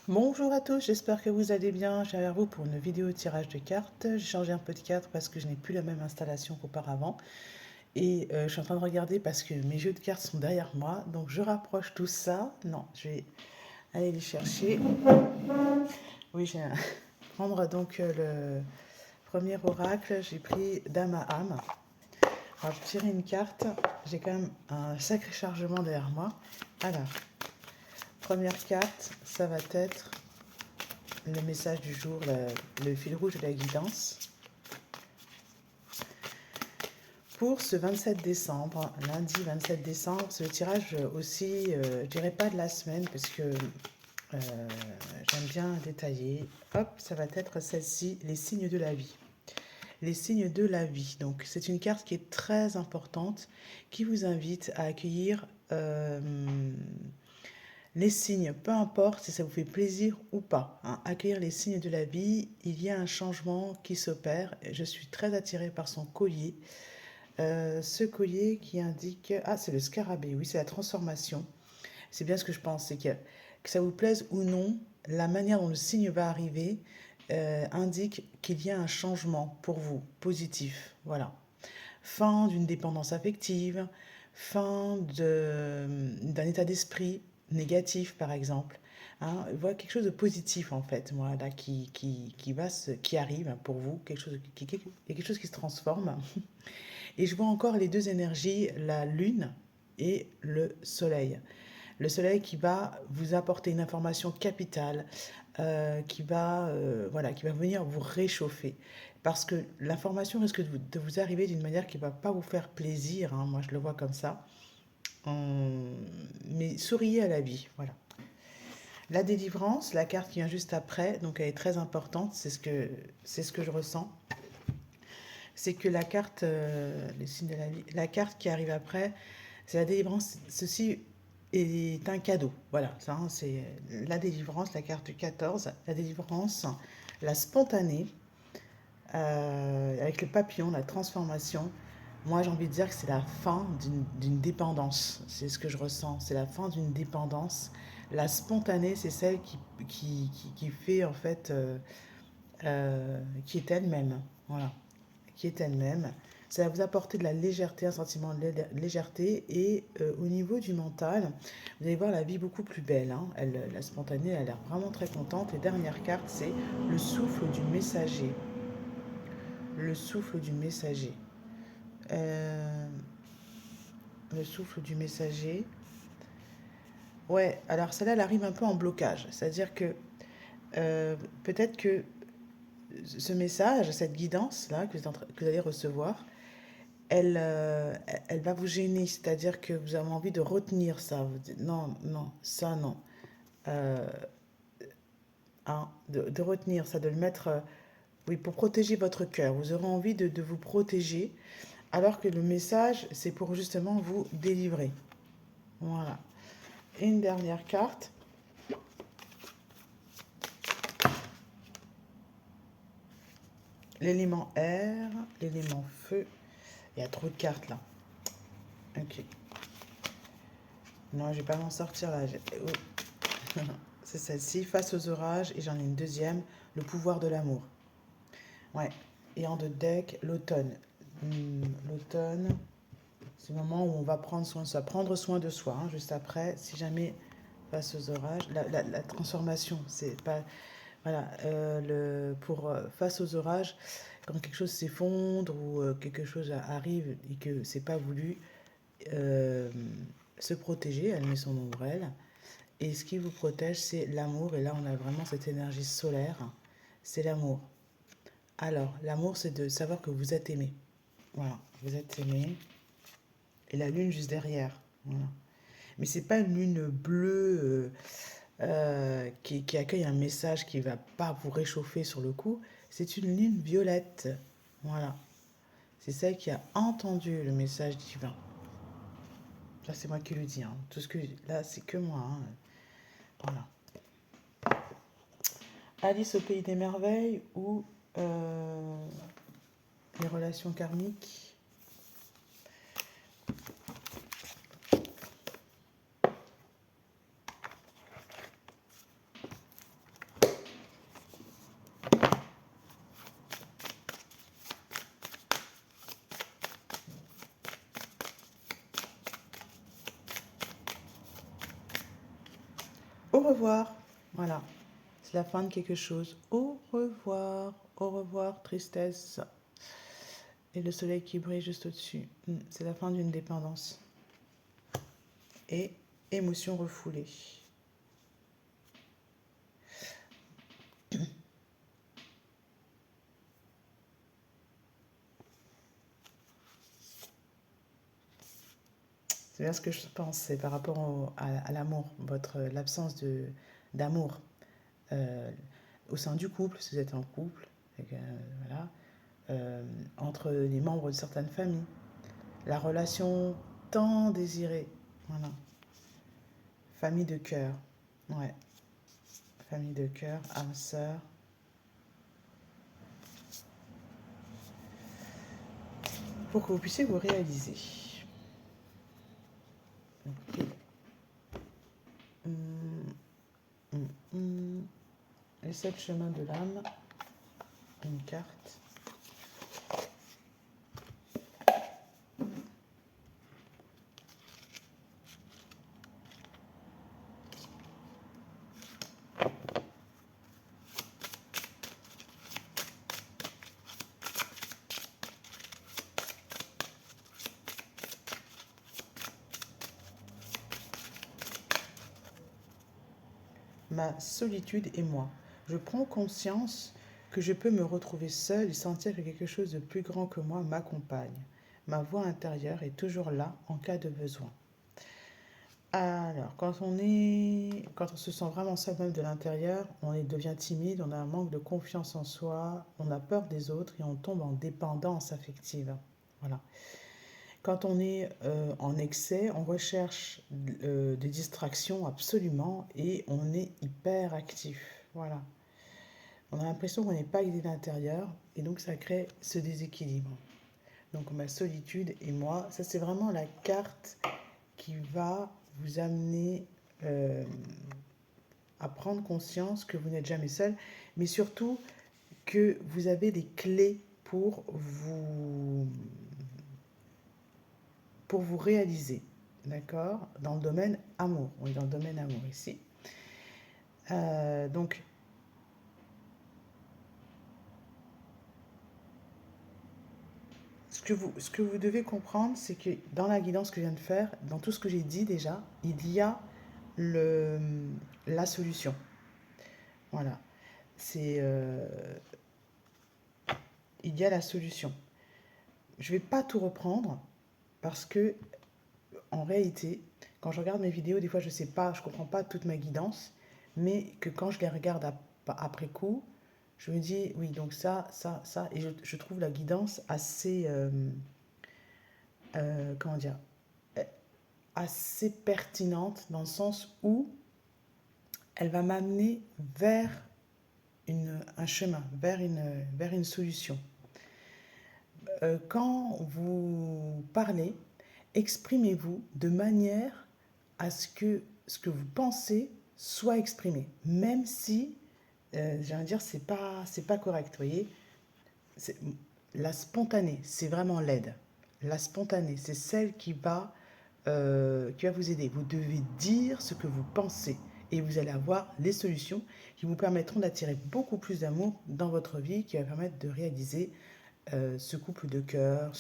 Bonjour à tous, j'espère que vous allez bien. Je viens vers vous pour une vidéo tirage de cartes. J'ai changé un peu de carte parce que je n'ai plus la même installation qu'auparavant. Et je suis en train de regarder parce que mes jeux de cartes sont derrière moi. Donc je rapproche tout ça. Non, je vais aller les chercher. Oui, je vais prendre donc le premier oracle. J'ai pris Dame à âme. Alors, je vais tirer une carte. J'ai quand même un sacré chargement derrière moi. Alors, première carte, ça va être le message du jour, le fil rouge de la guidance. Pour ce 27 décembre, lundi 27 décembre, c'est le tirage aussi, je dirais pas de la semaine, parce que j'aime bien détailler. Hop, ça va être celle-ci, les signes de la vie. Les signes de la vie. Donc, c'est une carte qui est très importante, qui vous invite à accueillir les signes, peu importe si ça vous fait plaisir ou pas, hein. Accueillir les signes de la vie, il y a un changement qui s'opère. Je suis très attirée par son collier. Ce collier qui indique... Ah, c'est le scarabée, oui, c'est la transformation. C'est bien ce que je pense, c'est que ça vous plaise ou non, la manière dont le signe va arriver indique qu'il y a un changement pour vous, positif. Voilà. Fin d'une dépendance affective, fin d'un état d'esprit négatif, par exemple. Hein, voilà quelque chose de positif, en fait, voilà, qui arrive pour vous, quelque chose qui se transforme. Et je vois encore les deux énergies, la lune et le soleil. Le soleil qui va vous apporter une information capitale, voilà, qui va venir vous réchauffer. Parce que l'information risque de vous arriver d'une manière qui ne va pas vous faire plaisir, hein, moi je le vois comme ça. Mais souriez à la vie, voilà. La délivrance, la carte qui vient juste après, donc elle est très importante, c'est ce que je ressens. C'est que la carte, le signe de la vie, la carte qui arrive après, c'est la délivrance. Ceci est un cadeau. Voilà, ça, hein, c'est la délivrance, la carte du 14, la délivrance, la spontanée, avec le papillon, la transformation. Moi, j'ai envie de dire que c'est la fin d'une dépendance. C'est ce que je ressens. C'est la fin d'une dépendance. La spontanée, c'est celle qui fait, en fait, qui est elle-même. Voilà, qui est elle-même. Ça va vous apporter de la légèreté, un sentiment de légèreté. Et au niveau du mental, vous allez voir la vie beaucoup plus belle, hein. La spontanée, elle a l'air vraiment très contente. Et dernière carte, c'est le souffle du messager. Le souffle du messager. Euh, le souffle du messager. Ouais, alors celle-là, elle arrive un peu en blocage. C'est-à-dire que euh, peut-être que ce message, cette guidance-là que vous allez recevoir, elle va vous gêner, c'est-à-dire que vous avez envie de retenir ça. Vous dites, non, non, ça non. Euh, hein, de retenir ça, de le mettre, oui, pour protéger votre cœur. Vous aurez envie de vous protéger, alors que le message, c'est pour justement vous délivrer. Voilà. Et une dernière carte. L'élément air, l'élément feu. Il y a trop de cartes là. Ok. Non, je vais pas m'en sortir là. Oh. C'est celle-ci, face aux orages, et j'en ai une deuxième, le pouvoir de l'amour. Ouais. Et en deux deck, l'automne. L'automne, c'est le moment où on va prendre soin de soi. Prendre soin de soi, hein, juste après, si jamais face aux orages. La transformation, c'est pas. Voilà, pour face aux orages, quand quelque chose s'effondre ou quelque chose arrive et que c'est pas voulu, euh, se protéger, elle met son ombrelle. Et ce qui vous protège, c'est l'amour. Et là, on a vraiment cette énergie solaire. C'est l'amour. Alors, l'amour, c'est de savoir que vous êtes aimé. Voilà, vous êtes aimé. Et la lune juste derrière. Voilà. Mais c'est pas une lune bleue qui accueille un message qui va pas vous réchauffer sur le coup. C'est une lune violette. Voilà. C'est celle qui a entendu le message divin. Ça, c'est moi qui le dis, hein. Tout ce que là, c'est que moi, hein. Voilà. Alice au pays des merveilles ou les relations karmiques. revoir. Voilà, c'est la fin de quelque chose. Au revoir, tristesse. Et le soleil qui brille juste au-dessus. C'est la fin d'une dépendance. Et émotion refoulée. C'est bien ce que je pense, c'est par rapport à l'amour, l'absence d'amour au sein du couple, si vous êtes en couple, voilà, entre les membres de certaines familles, la relation tant désirée, voilà, famille de cœur, ouais, famille de cœur, âme sœur, pour que vous puissiez vous réaliser. Ok. Les 7 chemins de l'âme, une carte. Ma solitude et moi. Je prends conscience que je peux me retrouver seule et sentir que quelque chose de plus grand que moi m'accompagne. Ma voix intérieure est toujours là en cas de besoin. Alors, quand on se sent vraiment seul même de l'intérieur, devient timide, on a un manque de confiance en soi, on a peur des autres et on tombe en dépendance affective. Voilà. Quand on est en excès, on recherche des distractions absolument et on est hyper actif. Voilà. On a l'impression qu'on n'est pas guidé de l'intérieur et donc ça crée ce déséquilibre. Donc ma solitude et moi, ça c'est vraiment la carte qui va vous amener à prendre conscience que vous n'êtes jamais seul, mais surtout que vous avez les clés pour vous réaliser, d'accord? Dans le domaine amour. On est dans le domaine amour ici. Donc, ce que vous devez comprendre, c'est que dans la guidance que je viens de faire, dans tout ce que j'ai dit déjà, il y a la solution. Voilà. Il y a la solution. Je ne vais pas tout reprendre parce que en réalité, quand je regarde mes vidéos, des fois je sais pas, je comprends pas toute ma guidance, mais que quand je les regarde après coup, je me dis oui, donc ça, et je trouve la guidance assez, comment dire, assez pertinente dans le sens où elle va m'amener vers un chemin, vers une solution. Quand vous parlez, exprimez-vous de manière à ce que vous pensez soit exprimé, même si, j'ai dire, c'est pas correct, vous voyez. La spontanée, c'est vraiment l'aide. La spontanée, c'est celle qui va vous aider. Vous devez dire ce que vous pensez et vous allez avoir les solutions qui vous permettront d'attirer beaucoup plus d'amour dans votre vie, qui va permettre de réaliser ce couple de cœur,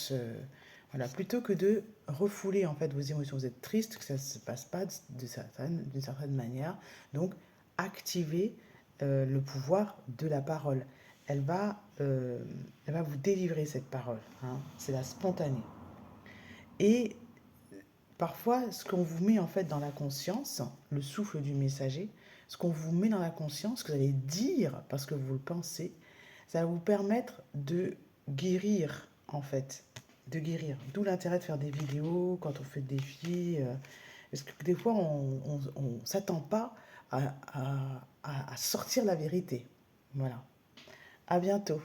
voilà, plutôt que de refouler en fait vos émotions. Vous êtes triste, que ça ne se passe pas d'une certaine manière. Donc, activez le pouvoir de la parole. Elle va vous délivrer cette parole. Hein. C'est la spontanée. Et parfois, ce qu'on vous met en fait dans la conscience, le souffle du messager, ce qu'on vous met dans la conscience, ce que vous allez dire parce que vous le pensez, ça va vous permettre de guérir en fait, de guérir. D'où l'intérêt de faire des vidéos quand on fait des défis, parce que des fois on s'attend pas à sortir la vérité. Voilà. À bientôt.